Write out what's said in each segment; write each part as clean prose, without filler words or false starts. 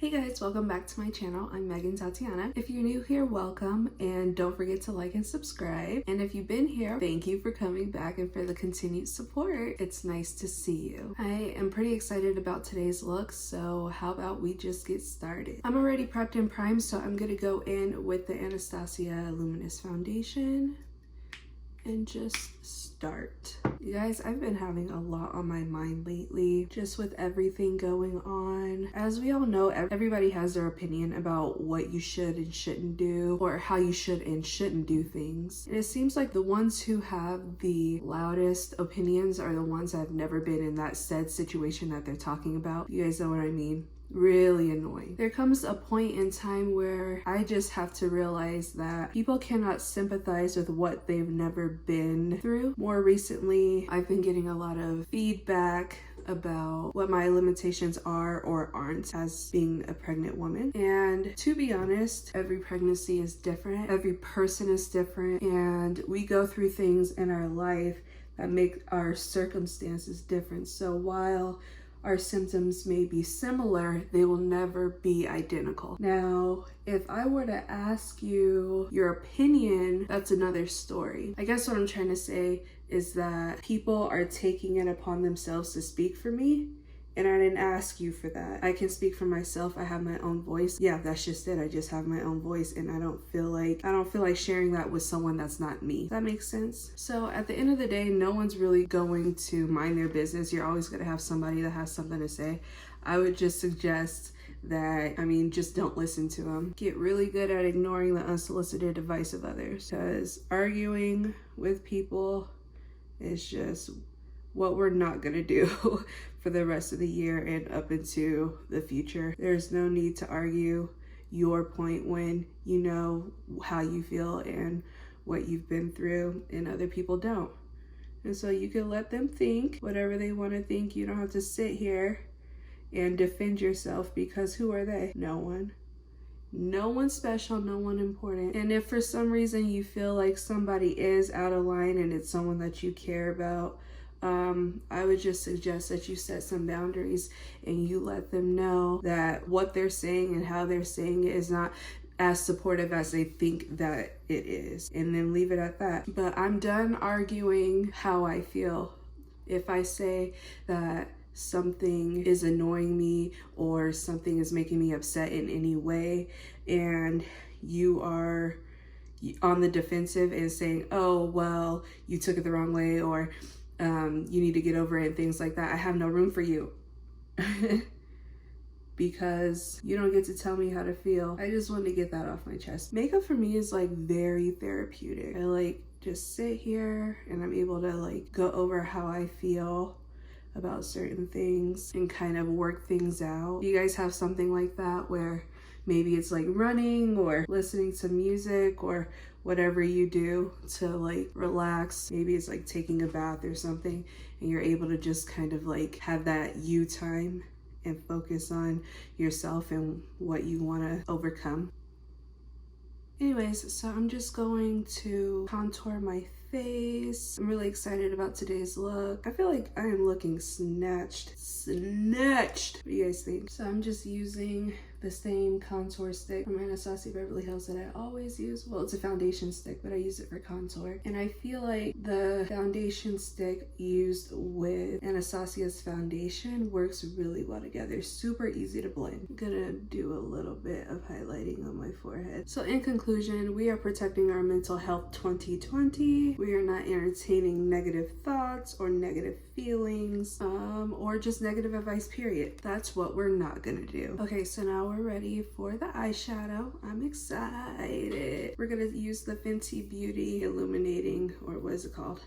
Hey guys, welcome back to my channel. I'm Tatiana. If you're new here, welcome, and don't forget to like and subscribe. And if you've been here, thank you for coming back and for the continued support. It's nice to see you. I am pretty excited about today's look, so how about we just get started? I'm already prepped and primed, so I'm gonna go in with the Anastasia Luminous foundation and just start. You guys, I've been having a lot on my mind lately, just with everything going on. As we all know, everybody has their opinion about what you should and shouldn't do, or how you should and shouldn't do things. And it seems like the ones who have the loudest opinions are the ones that have never been in that said situation that they're talking about. You guys know what I mean? Really annoying. There comes a point in time where I just have to realize that people cannot sympathize with what they've never been through. More recently, I've been getting a lot of feedback about what my limitations are or aren't as being a pregnant woman. And to be honest, every pregnancy is different. Every person is different. And we go through things in our life that make our circumstances different. So while our symptoms may be similar, they will never be identical. Now, if I were to ask you your opinion, that's another story. I guess what I'm trying to say is that people are taking it upon themselves to speak for me, and I didn't ask you for that. I can speak for myself. I have my own voice. Yeah, that's just it. I just have my own voice, and I don't feel like sharing that with someone that's not me. Does that make sense? So at the end of the day, no one's really going to mind their business. You're always going to have somebody that has something to say. I would just suggest that, just don't listen to them. Get really good at ignoring the unsolicited advice of others, because arguing with people is just what we're not gonna do for the rest of the year and up into the future. There's no need to argue your point when you know how you feel and what you've been through, and other people don't. And so you can let them think whatever they want to think. You don't have to sit here and defend yourself, because who are they? No one. No one special, no one important. And if for some reason you feel like somebody is out of line and it's someone that you care about, I would just suggest that you set some boundaries and you let them know that what they're saying and how they're saying it is not as supportive as they think that it is, and then leave it at that. But I'm done arguing how I feel. If I say that something is annoying me or something is making me upset in any way, and you are on the defensive and saying, oh, well, you took it the wrong way, or you need to get over it and things like that, I have no room for you. Because you don't get to tell me how to feel. I just wanted to get that off my chest. Makeup for me is like very therapeutic. I just sit here and I'm able to go over how I feel about certain things and kind of work things out. Do you guys have something like that where maybe it's like running or listening to music or whatever you do to relax? Maybe it's like taking a bath or something, and you're able to just kind of have that you time and focus on yourself and what you want to overcome. Anyways, so I'm just going to contour my face. I'm really excited about today's look. I feel like I am looking snatched. What do you guys think? So I'm just using the same contour stick from Anastasia Beverly Hills that I always use. Well, it's a foundation stick, but I use it for contour. And I feel like the foundation stick used with Anastasia's foundation works really well together. Super easy to blend. I'm gonna do a little bit of highlighting on my forehead. So in conclusion, we are protecting our mental health 2020. We are not entertaining negative thoughts or negative feelings, or just negative advice, period. That's what we're not gonna do. Okay, so now we're ready for the eyeshadow. I'm excited. We're gonna use the Fenty Beauty Illuminating, or what is it called?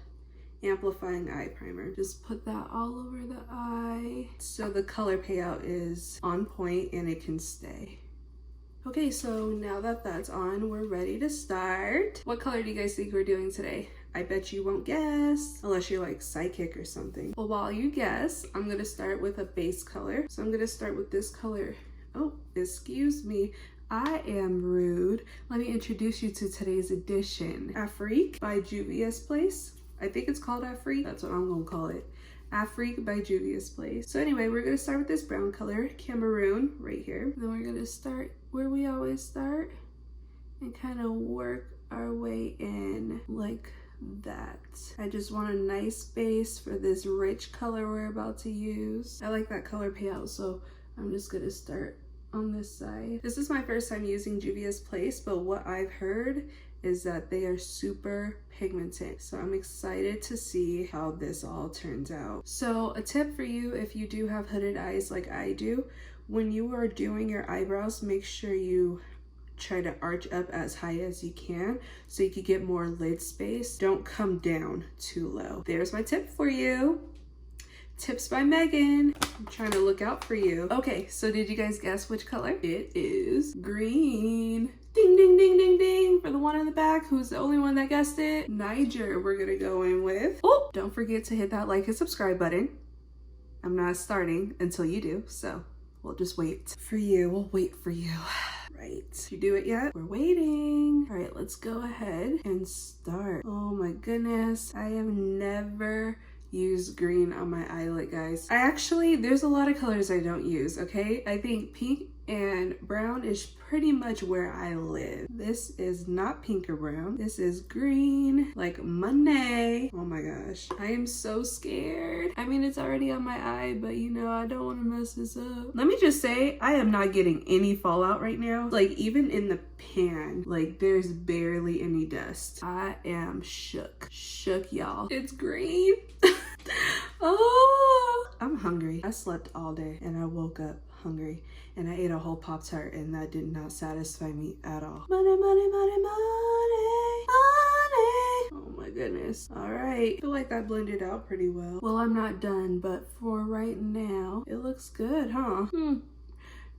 Amplifying Eye Primer. Just put that all over the eye so the color payout is on point and it can stay. Okay, so now that that's on, we're ready to start. What color do you guys think we're doing today? I bet you won't guess, unless you're like psychic or something. Well, while you guess, I'm gonna start with a base color. So I'm gonna start with this color. Oh, excuse me, I am rude. Let me introduce you to today's edition. Afrique by Juvia's place. I think it's called Afrique. That's what I'm gonna call it. Afrique by Juvia's Place. So anyway, we're gonna start with this brown color, Cameroon, right here. Then we're gonna start where we always start and kind of work our way in like that. I just want a nice base for this rich color we're about to use. I like that color payout, so I'm just gonna start on this side. This is my first time using Juvia's Place, but what I've heard is that they are super pigmented. So I'm excited to see how this all turns out. So a tip for you if you do have hooded eyes like I do, when you are doing your eyebrows, make sure you try to arch up as high as you can so you can get more lid space. Don't come down too low. There's my tip for you. Tips by Megan. I'm trying to look out for you. Okay, so did you guys guess which color? It is green. Ding, ding, ding, ding, ding. For the one in the back, who's the only one that guessed it? Niger, we're gonna go in with. Oh, don't forget to hit that like and subscribe button. I'm not starting until you do, so we'll just wait for you. We'll wait for you. Right. Did you do it yet? We're waiting. All right, let's go ahead and start. Oh my goodness. I have never used green on my eyelid, guys. There's a lot of colors I don't use, okay? I think pink and brown is pretty much where I live. This is not pink or brown. This is green, like money. Oh my gosh. I am so scared. I mean, it's already on my eye, but you know, I don't want to mess this up. Let me just say, I am not getting any fallout right now. Like even in the pan, like there's barely any dust. I am shook. Shook, y'all. It's green. Oh, I'm hungry. I slept all day and I woke up hungry and I ate a whole Pop-Tart and that did not satisfy me at all. Money, money, money, money, money. Oh my goodness. All right. I feel like that blended out pretty well. Well, I'm not done, but for right now, it looks good, huh?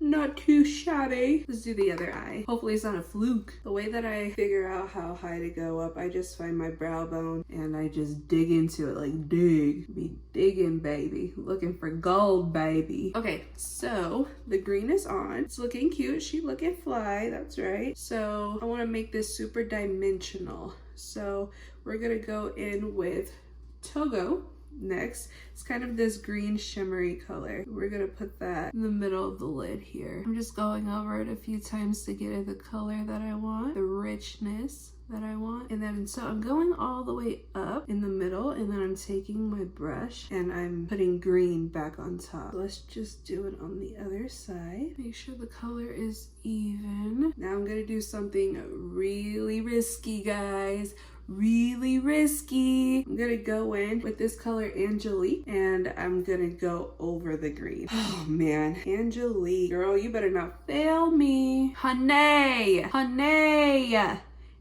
Not too shabby. Let's do the other eye. Hopefully it's not a fluke. The way that I figure out how high to go up, I just find my brow bone and I just dig into it, like dig. Be digging, baby. Looking for gold, baby. Okay, so the green is on. It's looking cute. She looking fly, that's right. So I want to make this super dimensional. So we're gonna go in with Togo. Next, it's kind of this green shimmery color. We're gonna put that in the middle of the lid here. I'm just going over it a few times to get it the color that I want, the richness that I want. And then so I'm going all the way up in the middle and then I'm taking my brush and I'm putting green back on top. Let's just do it on the other side. Make sure the color is even. Now I'm gonna do something really risky, guys. Really risky. I'm gonna go in with this color Angelique and I'm gonna go over the green. Oh man, Angelique, girl, you better not fail me. Honey, honey.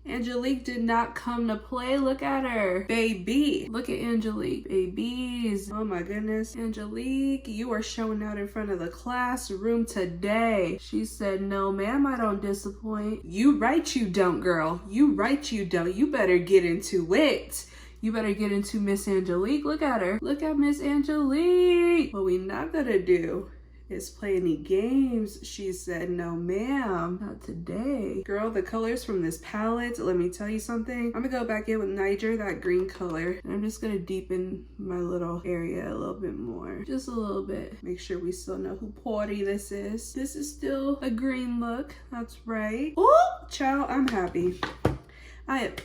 Angelique did not come to play. Look at her. Baby. Look at Angelique. Babies. Oh my goodness. Angelique, you are showing out in front of the classroom today. She said, no ma'am, I don't disappoint. You right you don't, girl. You right you don't. You better get into it. You better get into Miss Angelique. Look at her. Look at Miss Angelique. What we not gonna do is play any games. She said, no ma'am, not today. Girl, the colors from this palette, let me tell you something. I'm gonna go back in with Niger, that green color, and I'm just gonna deepen my little area a little bit more. Just a little bit. Make sure we still know who party this is. This is still a green look. That's right. Oh, child, I'm happy.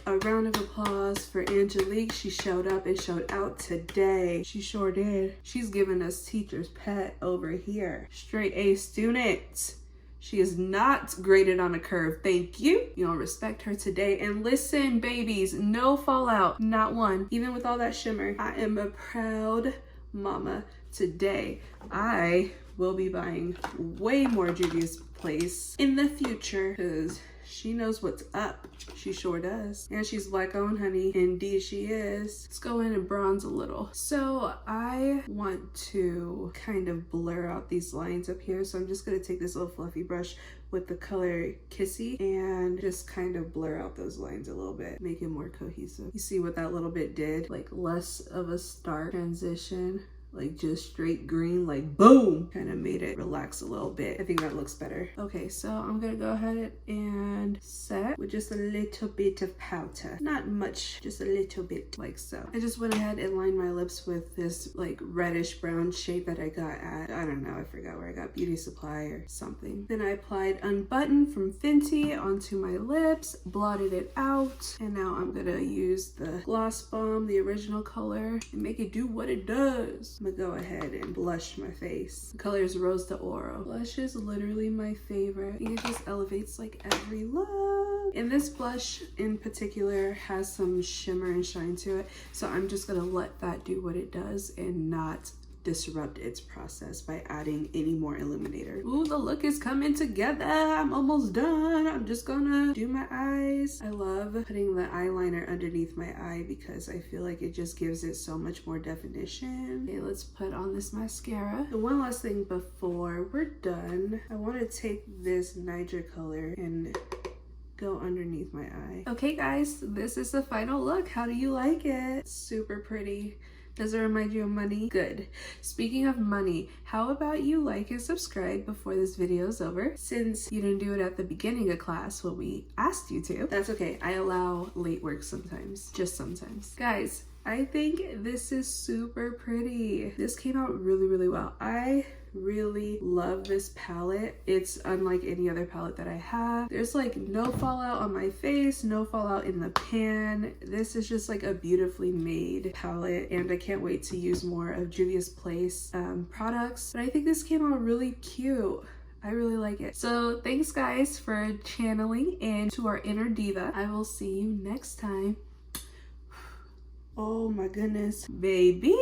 A round of applause for Angelique. She showed up and showed out today. She sure did. She's giving us teacher's pet over here. Straight A student. She is not graded on a curve. Thank you. You don't respect her today. And listen, babies, no fallout. Not one. Even with all that shimmer. I am a proud mama today. I will be buying way more Juvia's Place in the future because she knows what's up. She sure does. And she's black owned, honey. Indeed she is. Let's go in and bronze a little. So I want to kind of blur out these lines up here. So I'm just gonna take this little fluffy brush with the color Kissy and just kind of blur out those lines a little bit. Make it more cohesive. You see what that little bit did? Like less of a stark transition like just straight green, like boom, kind of made it relax a little bit. I think that looks better. Okay, so I'm gonna go ahead and set with just a little bit of powder, not much, just a little bit, like so. I just went ahead and lined my lips with this like reddish brown shade that I got at, I don't know, I forgot where I got, Beauty Supply or something. Then I applied Unbutton from Fenty onto my lips, blotted it out, and now I'm gonna use the Gloss Bomb, the original color, and make it do what it does. I'm gonna go ahead and blush my face. The color is Rose d'Oro. Blush is literally my favorite. I think it just elevates like every look. And this blush in particular has some shimmer and shine to it, so I'm just gonna let that do what it does and not disrupt its process by adding any more illuminator. Ooh, the look is coming together. I'm almost done. I'm just gonna do my eyes. I love putting the eyeliner underneath my eye because I feel like it just gives it so much more definition. Okay, let's put on this mascara. And one last thing before we're done, I want to take this Niger color and go underneath my eye. Okay guys, this is the final look. How do you like it? Super pretty. Does it remind you of money? Good. Speaking of money, how about you like and subscribe before this video is over? Since you didn't do it at the beginning of class when we asked you to. That's okay. I allow late work sometimes. Just sometimes. Guys, I think this is super pretty. This came out really, really well. I really love this palette. It's unlike any other palette that I have. There's like no fallout on my face, no fallout in the pan. This is just like a beautifully made palette, and I can't wait to use more of Juvia's Place products. But I think this came out really cute. I really like it. So thanks guys for channeling into our inner diva. I will see you next time. Oh my goodness, baby.